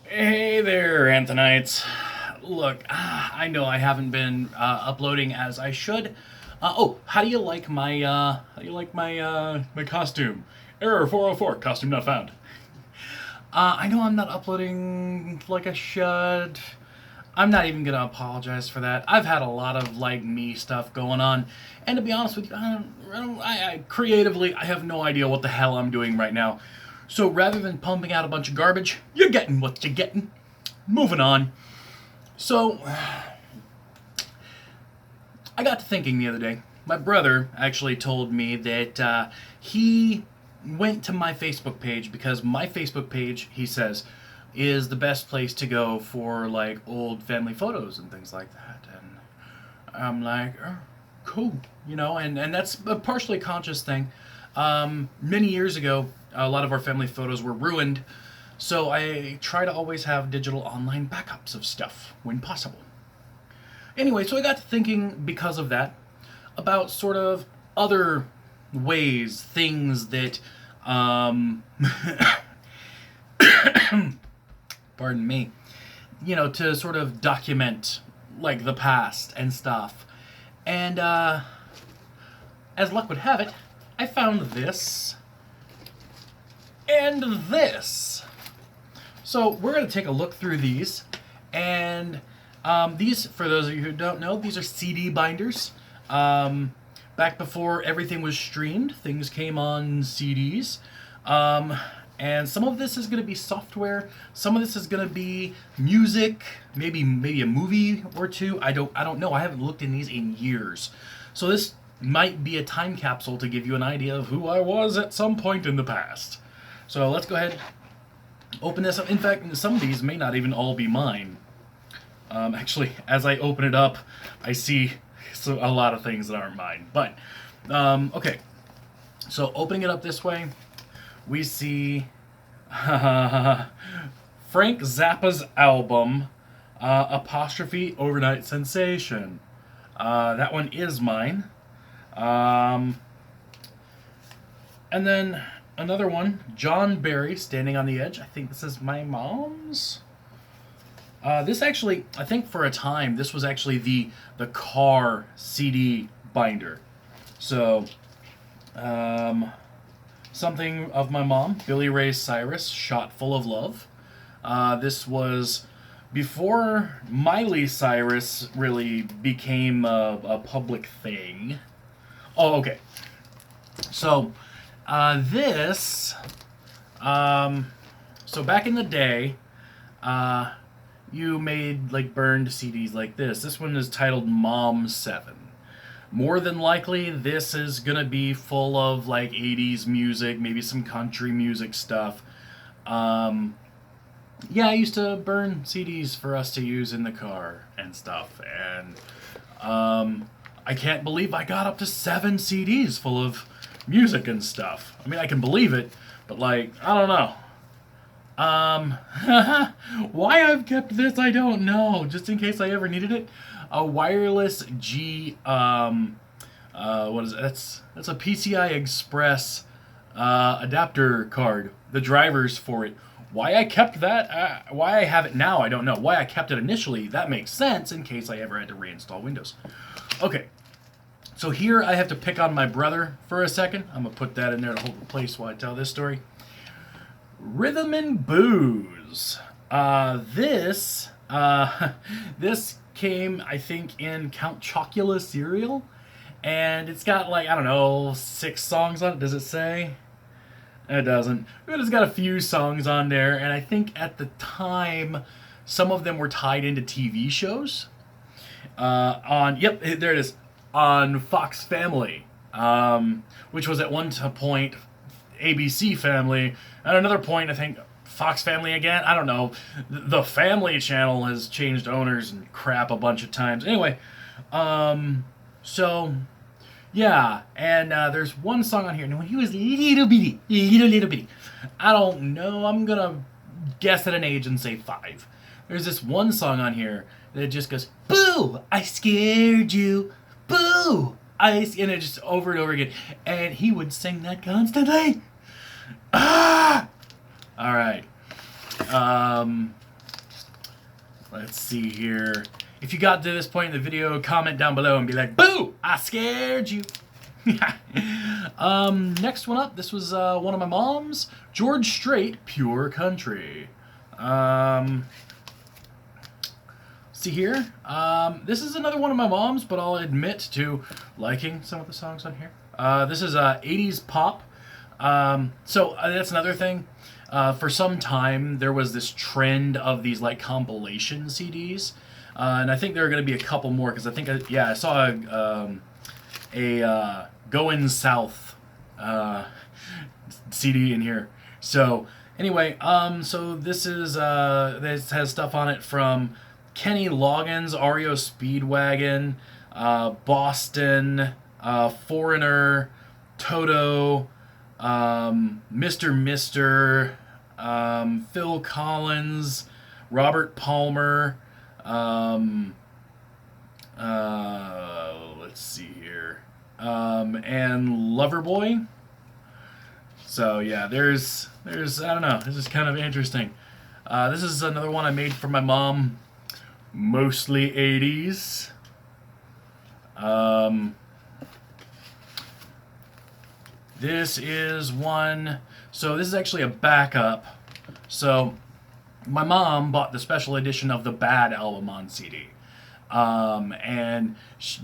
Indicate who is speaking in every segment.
Speaker 1: Hey there, Anthonites. Look, I know I haven't been uploading as I should. How do you like my costume? Error 404, costume not found. I know I'm not uploading like I should. I'm not even gonna apologize for that. I've had a lot of like me stuff going on, and to be honest with you, creatively I have no idea what the hell I'm doing right now. So rather than pumping out a bunch of garbage, you're getting what you're getting. Moving on. So I got to thinking the other day. My brother actually told me that he went to my Facebook page because my Facebook page, he says, is the best place to go for like old family photos and things like that. And I'm like, oh, cool, and that's a partially conscious thing. Many years ago, a lot of our family photos were ruined, so I try to always have digital online backups of stuff when possible. Anyway, so I got to thinking because of that about sort of other ways, things that, pardon me, to sort of document like the past and stuff. And as luck would have it, I found this and this. So we're going to take a look through these. And these, for those of you who don't know, these are CD binders. Back before everything was streamed, things came on CDs. And some of this is going to be software. Some of this is going to be music, maybe a movie or two. I don't know. I haven't looked in these in years. So this might be a time capsule to give you an idea of who I was at some point in the past. So let's go ahead, open this up. In fact, some of these may not even all be mine. Actually, as I open it up, I see a lot of things that aren't mine. But, okay. So opening it up this way, we see Frank Zappa's album, apostrophe Overnight Sensation. That one is mine. And then another one, John Barry, Standing on the Edge. I think this is my mom's. This actually, I think for a time, this was actually the car CD binder. So, something of my mom, Billy Ray Cyrus, Shot Full of Love. This was before Miley Cyrus really became a public thing. Oh, okay. So, this, so back in the day, you made like burned CDs like this. This one is titled Mom 7. More than likely, this is gonna be full of like 80s music, maybe some country music stuff. Yeah, I used to burn CDs for us to use in the car and stuff. And I can't believe I got up to 7 CDs full of music and stuff. I mean, I can believe it, but like, I don't know. Why I've kept this, I don't know. Just in case I ever needed it. A wireless what is it? That's a PCI Express adapter card. The drivers for it. Why I kept that, why I have it now, I don't know. Why I kept it initially, that makes sense in case I ever had to reinstall Windows. Okay, so here I have to pick on my brother for a second. I'm going to put that in there to hold the place while I tell this story. Rhythm and Booze. This came, I think, in Count Chocula cereal. And it's got like, I don't know, 6 songs on it. Does it say? It doesn't. But it's got a few songs on there. And I think at the time, some of them were tied into TV shows. Yep, there it is. On Fox Family. Which was at one point ABC Family. At another point, I think Fox Family again. I don't know. The Family Channel has changed owners and crap a bunch of times. Anyway, so yeah, and there's one song on here. Now, when he was little bitty, I don't know. I'm gonna guess at an age and say 5. There's this one song on here that just goes, "Boo! I scared you. Boo! And it just over and over again. And he would sing that constantly. Ah! All right. Let's see here. If you got to this point in the video, comment down below and be like, boo! I scared you. Next one up, this was one of my mom's. George Strait, Pure Country. See here. This is another one of my mom's, but I'll admit to liking some of the songs on here. This is 80s pop. So that's another thing. For some time, there was this trend of these like compilation CDs. And I think there are going to be a couple more because I think, I saw a Goin' South CD in here. So anyway, so this has stuff on it from Kenny Loggins, REO Speedwagon, Boston, Foreigner, Toto, Mr. Mister, Phil Collins, Robert Palmer, let's see here, and Loverboy. So yeah, there's I don't know, this is kind of interesting. This is another one I made for my mom, mostly 80s. This is one, so this is actually a backup. So my mom bought the special edition of the Bad album on CD. And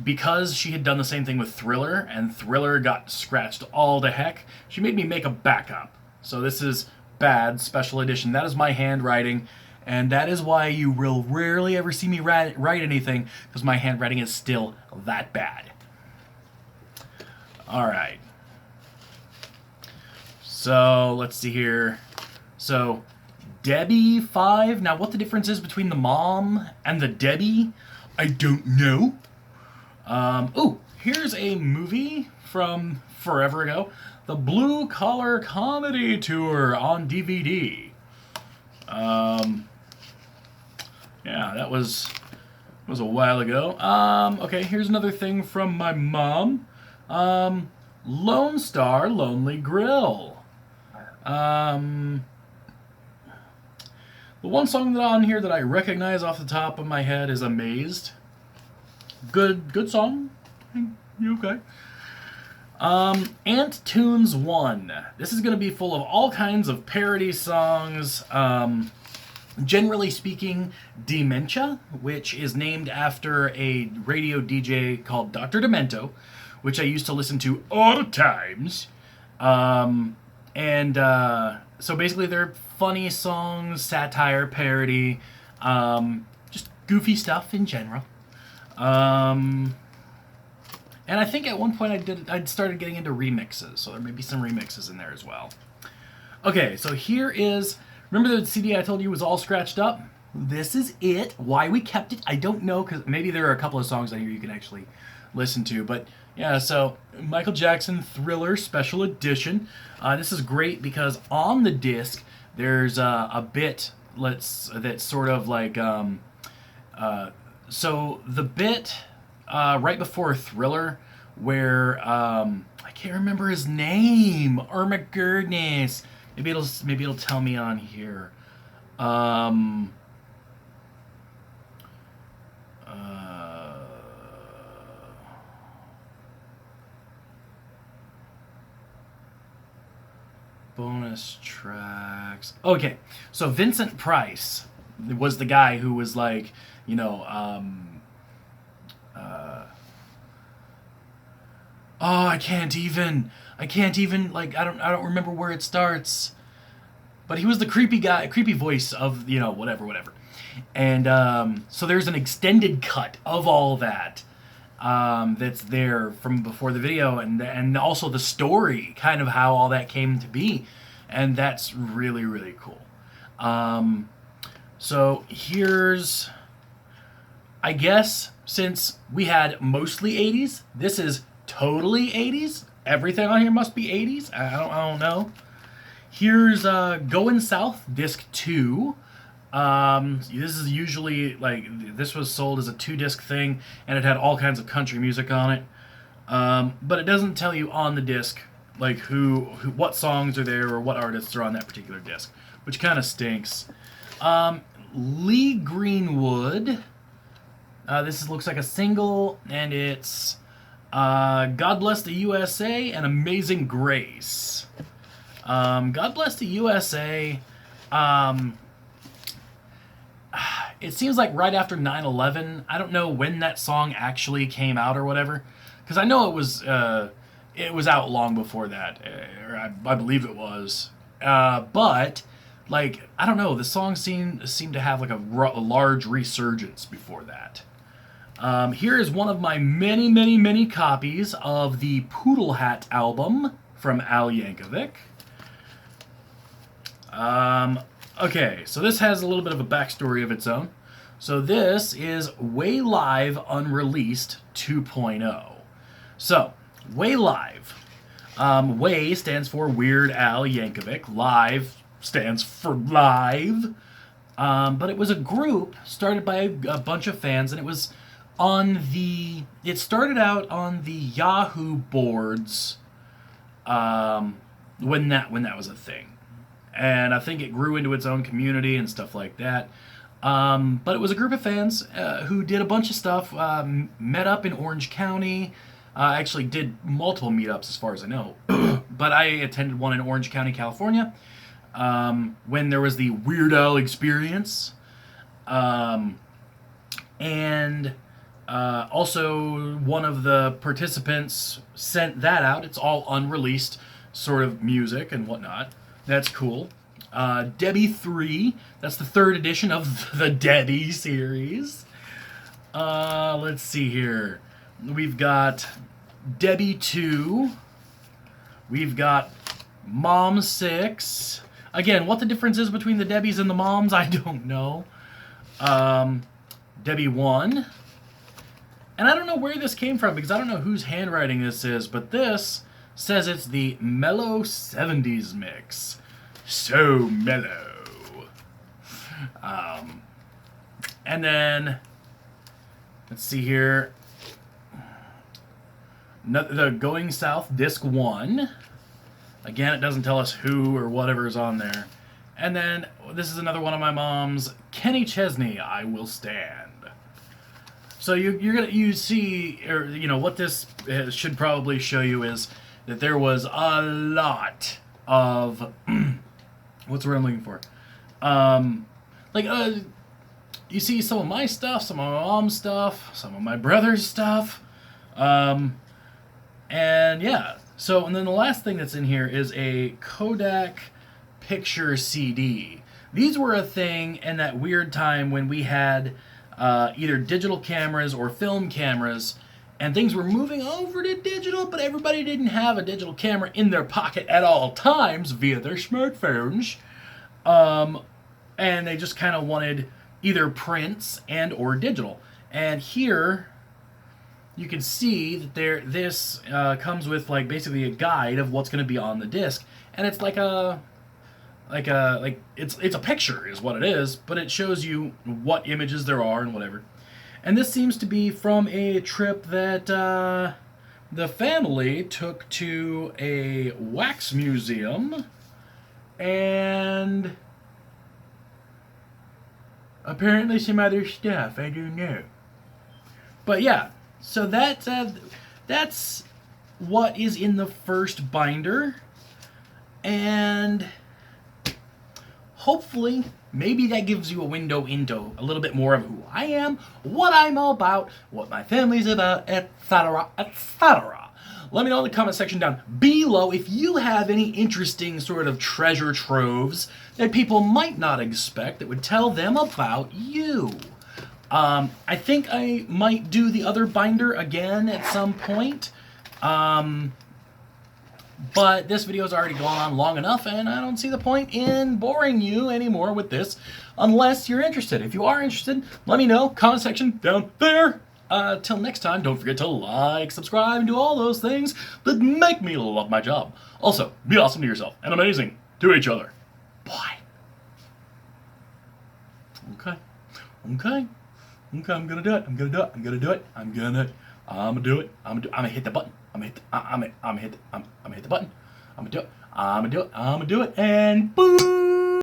Speaker 1: because she had done the same thing with Thriller, and Thriller got scratched all to heck, she made me make a backup. So this is Bad special edition. That is my handwriting, and that is why you will rarely ever see me write anything, because my handwriting is still that bad. Alright. So, let's see here. So, Debbie 5. Now, what the difference is between the mom and the Debbie, I don't know. Oh, here's a movie from forever ago. The Blue Collar Comedy Tour on DVD. Yeah, that was a while ago. Okay, here's another thing from my mom. Lone Star Lonely Grill. The one song that on here that I recognize off the top of my head is Amazed. Good song. You okay? Ant Tunes 1. This is going to be full of all kinds of parody songs. Generally speaking, Dementia, which is named after a radio DJ called Dr. Demento, which I used to listen to all the times. So basically they're funny songs, satire, parody, just goofy stuff in general. And I think at one point I'd started getting into remixes, so there may be some remixes in there as well. Okay, so here is, remember the CD I told you was all scratched up? This is it. Why we kept it, I don't know, because maybe there are a couple of songs on here you can actually listen to, but yeah, so Michael Jackson Thriller Special Edition. This is great because on the disc there's a bit that's sort of like so the bit right before Thriller where I can't remember his name. Oh my goodness. Maybe it'll tell me on here. Bonus tracks. Okay, so Vincent Price was the guy who was like, you know, oh, I can't even like I don't remember where it starts. But he was the creepy guy, creepy voice of, you know, whatever. And so there's an extended cut of all that. That's there from before the video, and also the story, kind of how all that came to be, and that's really, really cool. So here's, I guess, since we had mostly 80s, this is totally 80s. Everything on here must be 80s. I don't know. Here's Goin' South, disc 2. This is usually, like, this was sold as a 2-disc thing, and it had all kinds of country music on it. But it doesn't tell you on the disc, like, what songs are there or what artists are on that particular disc, which kind of stinks. Lee Greenwood. Looks like a single, and it's God Bless the USA and Amazing Grace. God Bless the USA. It seems like right after 9/11. I don't know when that song actually came out or whatever, because I know it was out long before that, or I believe it was. But like, I don't know, the song seemed to have like a large resurgence before that. Here is one of my many, many, many copies of the Poodle Hat album from Al Yankovic. Okay, so this has a little bit of a backstory of its own. So this is Way Live Unreleased 2.0. So, Way Live. Way stands for Weird Al Yankovic. Live stands for live. But it was a group started by a bunch of fans, and it started out on the Yahoo boards when that was a thing. And I think it grew into its own community and stuff like that. But it was a group of fans who did a bunch of stuff, met up in Orange County, actually did multiple meetups as far as I know. But I attended one in Orange County, California, when there was the Weird Al experience. And also one of the participants sent that out. It's all unreleased sort of music and whatnot. That's cool. Debbie 3, that's the third edition of the Debbie series. Let's see here. We've got Debbie 2. We've got Mom 6. Again, what the difference is between the Debbies and the Moms, I don't know. Debbie 1. And I don't know where this came from because I don't know whose handwriting this is, but this says it's the Mellow 70s mix. So mellow. And then, let's see here. The Going South Disc 1. Again, it doesn't tell us who or whatever is on there. And then, this is another one of my mom's. Kenny Chesney, I Will Stand. So you see, or what this should probably show you is that there was a lot of what's the word I'm looking for? You see some of my stuff, some of my mom's stuff, some of my brother's stuff, and yeah. So, and then the last thing that's in here is a Kodak picture CD. These were a thing in that weird time when we had either digital cameras or film cameras, and things were moving over to digital, but everybody didn't have a digital camera in their pocket at all times via their smartphones. And they just kind of wanted either prints and or digital. And here you can see that this comes with like basically a guide of what's going to be on the disc, and it's it's a picture is what it is, but it shows you what images there are and whatever. And this seems to be from a trip that the family took to a wax museum, and apparently some other stuff, I don't know. But yeah, so that's what is in the first binder, and hopefully, maybe that gives you a window into a little bit more of who I am, what I'm all about, what my family's about, etc., etc. Let me know in the comment section down below if you have any interesting sort of treasure troves that people might not expect that would tell them about you. I think I might do the other binder again at some point. But this video has already gone on long enough, and I don't see the point in boring you anymore with this unless you're interested. If you are interested, let me know. Comment section down there. Till next time, don't forget to like, subscribe, and do all those things that make me love my job. Also, be awesome to yourself and amazing to each other. Bye. Okay, I'm gonna do it. I'm gonna do it. I'm gonna hit the button. I'm gonna hit the button. I'm gonna do it. And boom.